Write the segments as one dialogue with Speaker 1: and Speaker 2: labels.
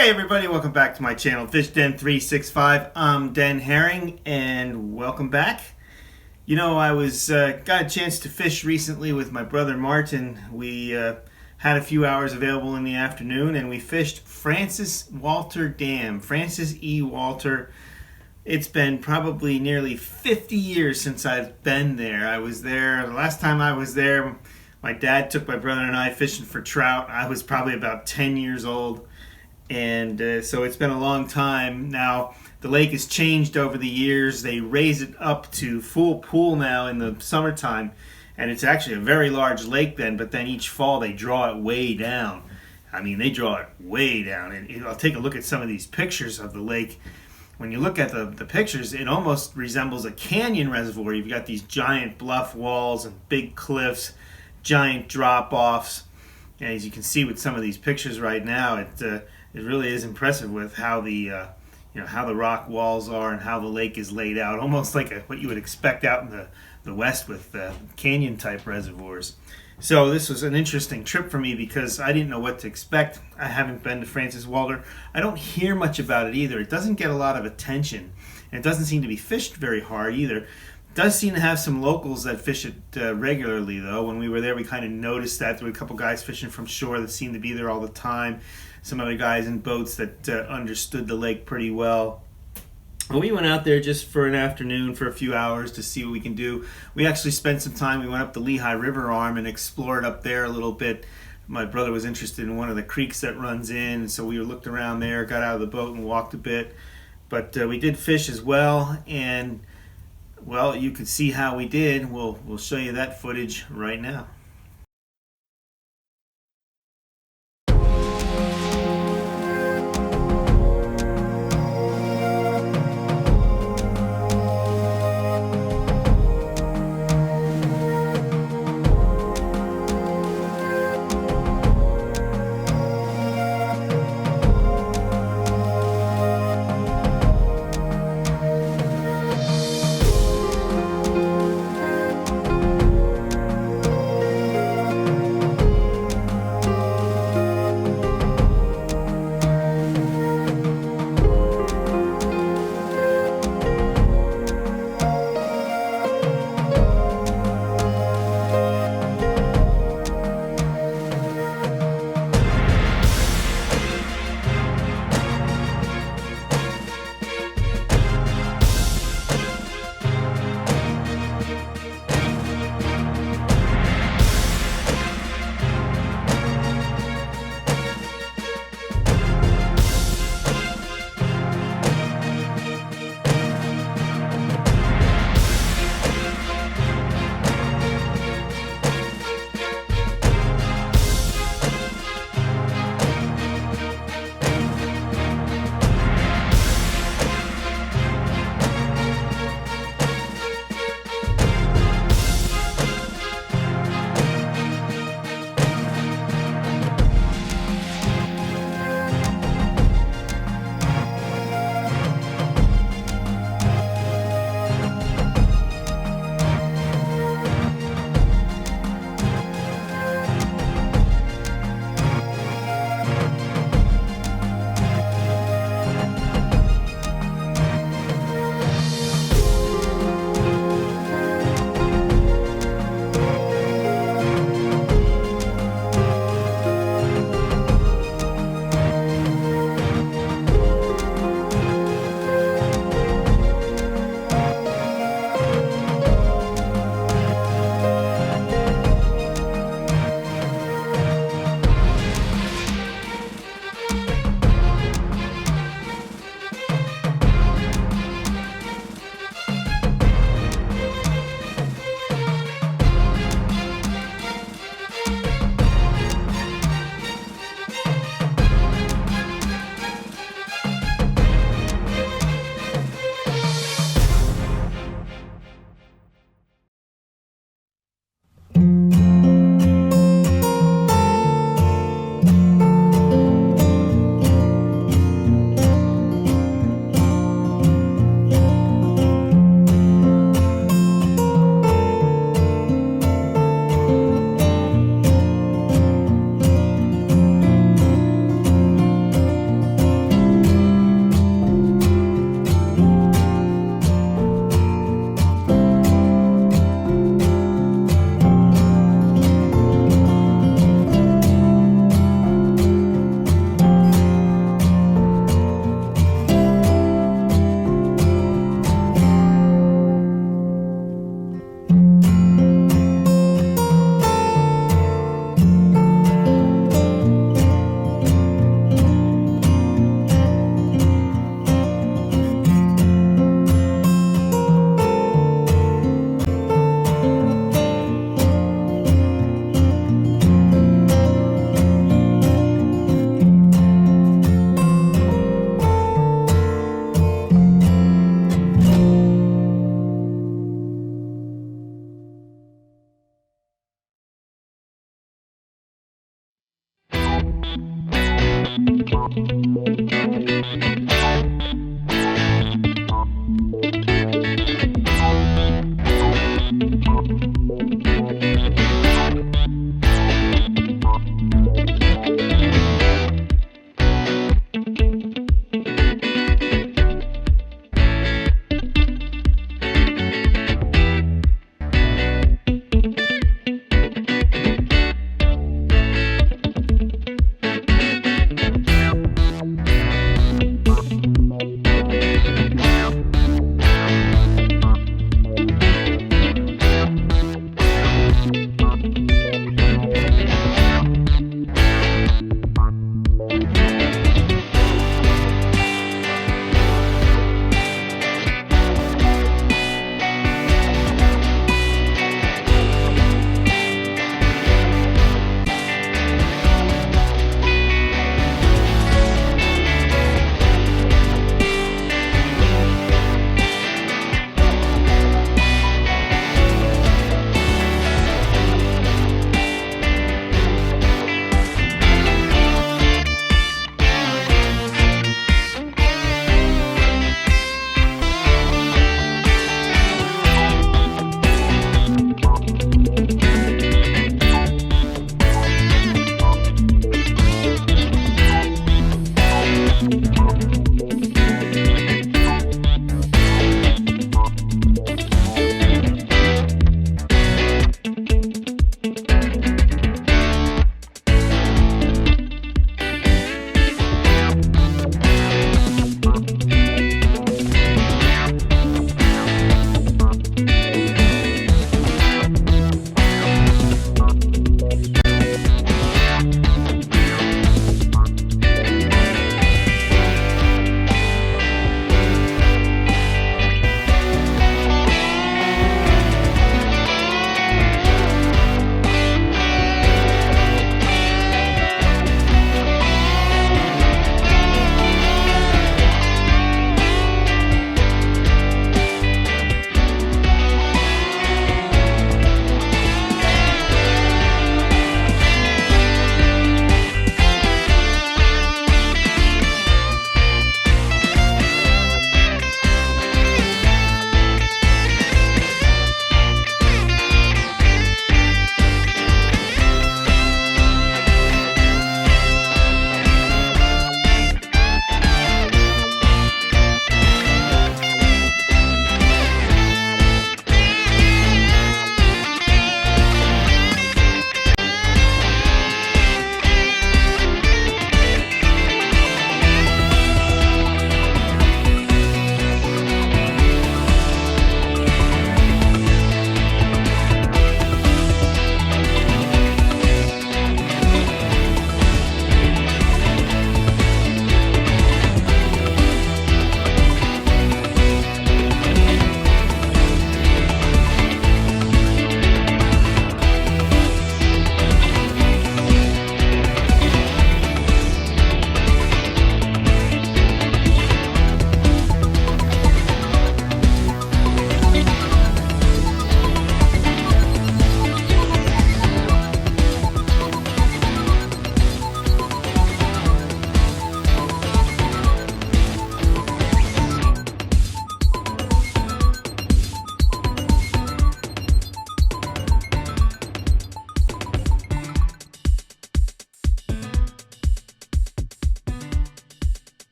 Speaker 1: Hey everybody, welcome back to my channel, Fish Den 365. I'm Den Haring, and welcome back. You know, I got a chance to fish recently with my brother Martin. We had a few hours available in the afternoon, and we fished Francis Walter Dam, Francis E. Walter. It's been probably nearly 50 years since I've been there. I was there, the last time I was there, my dad took my brother and I fishing for trout. I was probably about 10 years old. And so it's been a long time. Now, the lake has changed over the years. They raise it up to full pool now in the summertime. And it's actually a very large lake then, but then each fall they draw it way down. I mean, they draw it way down. And I'll take a look at some of these pictures of the lake. When you look at the pictures, it almost resembles a canyon reservoir. You've got these giant bluff walls and big cliffs, giant drop-offs. And as you can see with some of these pictures right now, it really is impressive with how how the rock walls are and how the lake is laid out, almost like what you would expect out in the west with canyon type reservoirs. So this was an interesting trip for me because I didn't know what to expect. I haven't been to Francis Walter. I don't hear much about it either. It doesn't get a lot of attention, and it doesn't seem to be fished very hard either. It does seem to have some locals that fish it regularly, though. When we were there, we kind of noticed that there were a couple guys fishing from shore that seemed to be there all the time. Some other guys in boats that understood the lake pretty well. But we went out there just for an afternoon, for a few hours, to see what we can do. We actually spent some time. We went up the Lehigh River arm and explored up there a little bit. My brother was interested in one of the creeks that runs in, so we looked around there, got out of the boat and walked a bit. But we did fish as well, and well, you can see how we did. We'll show you that footage right now.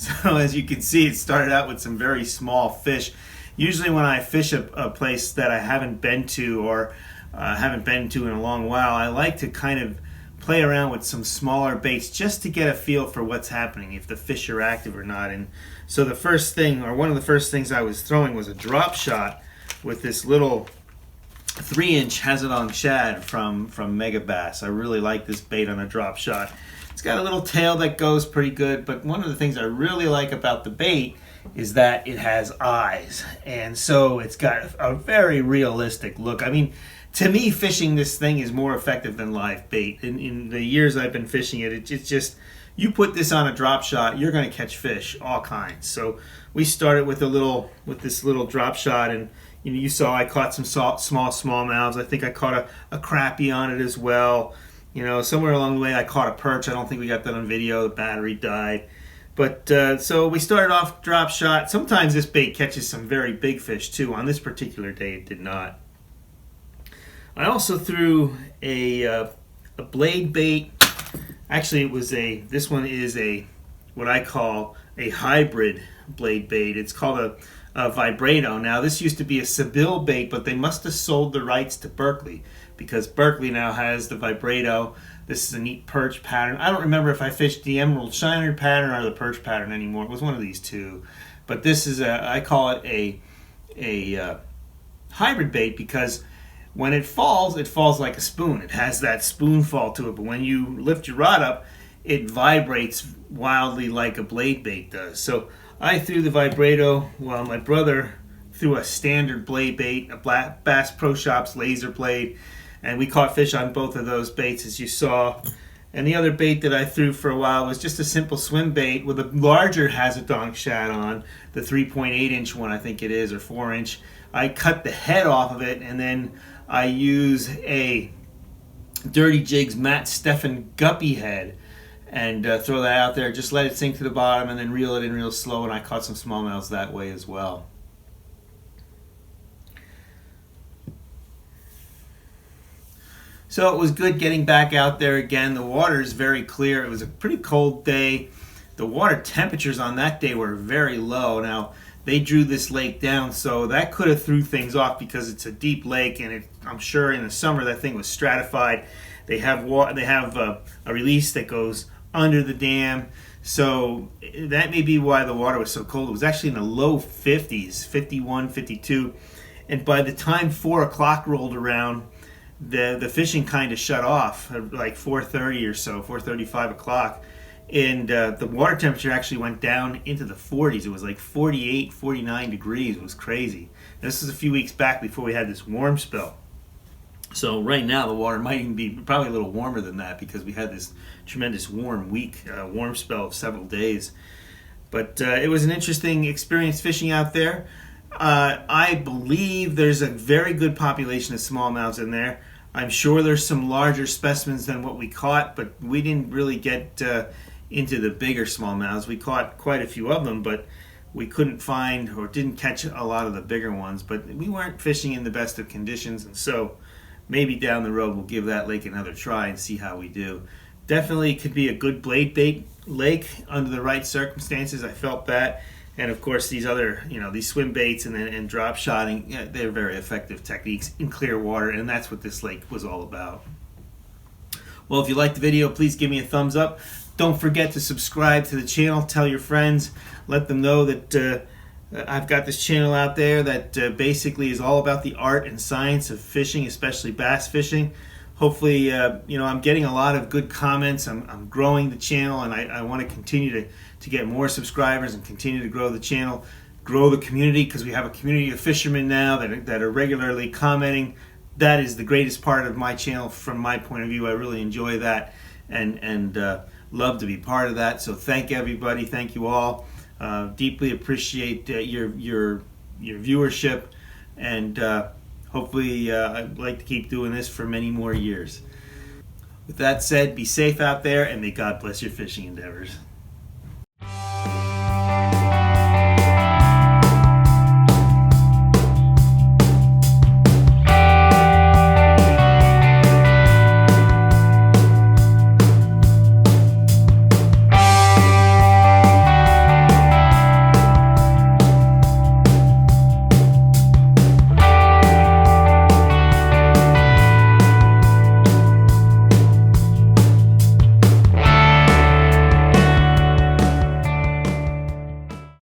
Speaker 1: So as you can see, it started out with some very small fish. Usually when I fish a place that I haven't been to or haven't been to in a long while, I like to kind of play around with some smaller baits just to get a feel for what's happening, if the fish are active or not. And so the first thing, or one of the first things I was throwing, was a drop shot with this little 3-inch Hazardong shad from Mega Bass. I really like this bait on a drop shot. It's got a little tail that goes pretty good, but one of the things I really like about the bait is that it has eyes, and so it's got a very realistic look. I mean, to me, fishing this thing is more effective than live bait. In the years I've been fishing it, it's just, you put this on a drop shot, you're going to catch fish, all kinds. So we started with this little drop shot, and you saw I caught some small smallmouths. I think I caught a crappie on it as well. Somewhere along the way I caught a perch. I don't think we got that on video. The battery died. But so we started off drop shot. Sometimes this bait catches some very big fish too. On this particular day, it did not. I also threw a blade bait. Actually, this one is what I call a hybrid blade bait. It's called a vibrato. Now, this used to be a Seville bait, but they must have sold the rights to Berkeley, because Berkeley now has the vibrato. This is a neat perch pattern. I don't remember if I fished the emerald shiner pattern or the perch pattern anymore. It was one of these two. But this is I call it a hybrid bait, because when it falls like a spoon. It has that spoon fall to it, but when you lift your rod up, it vibrates wildly like a blade bait does. So I threw the vibrato while my brother threw a standard blade bait, a Bass Pro Shops laser blade, and we caught fish on both of those baits, as you saw. And the other bait that I threw for a while was just a simple swim bait with a larger Hazardong shad on, the 3.8-inch one, I think it is, or 4-inch. I cut the head off of it, and then I use a Dirty Jigs Matt Steffen guppy head and throw that out there. Just let it sink to the bottom and then reel it in real slow, and I caught some smallmouths that way as well. So it was good getting back out there again. The water is very clear. It was a pretty cold day. The water temperatures on that day were very low. Now, they drew this lake down, so that could have threw things off because it's a deep lake, and I'm sure in the summer that thing was stratified. They have a release that goes under the dam, so that may be why the water was so cold. It was actually in the low 50s, 51, 52, and by the time 4 o'clock rolled around, the fishing kind of shut off at like 4:30 or so, 4:30, 5 o'clock. And the water temperature actually went down into the 40s. It was like 48, 49 degrees. It was crazy. This is a few weeks back before we had this warm spell. So right now the water might even be probably a little warmer than that, because we had this tremendous warm spell of several days. But it was an interesting experience fishing out there. I believe there's a very good population of smallmouths in there. I'm sure there's some larger specimens than what we caught, but we didn't really get into the bigger smallmouths. We caught quite a few of them, but we couldn't find or didn't catch a lot of the bigger ones. But we weren't fishing in the best of conditions, and so maybe down the road we'll give that lake another try and see how we do. Definitely could be a good blade bait lake under the right circumstances. I felt that. And of course, these other, these swim baits and drop shotting, they're very effective techniques in clear water, and that's what this lake was all about. Well, if you liked the video, please give me a thumbs up. Don't forget to subscribe to the channel. Tell your friends. Let them know that I've got this channel out there that basically is all about the art and science of fishing, especially bass fishing. Hopefully, I'm getting a lot of good comments. I'm growing the channel, and I want to continue to get more subscribers and continue to grow the channel, grow the community, because we have a community of fishermen now that are regularly commenting. That is the greatest part of my channel from my point of view. I really enjoy that and love to be part of that. So thank everybody. Thank you all. Deeply appreciate your viewership, and hopefully I'd like to keep doing this for many more years. With that said, be safe out there, and may God bless your fishing endeavors.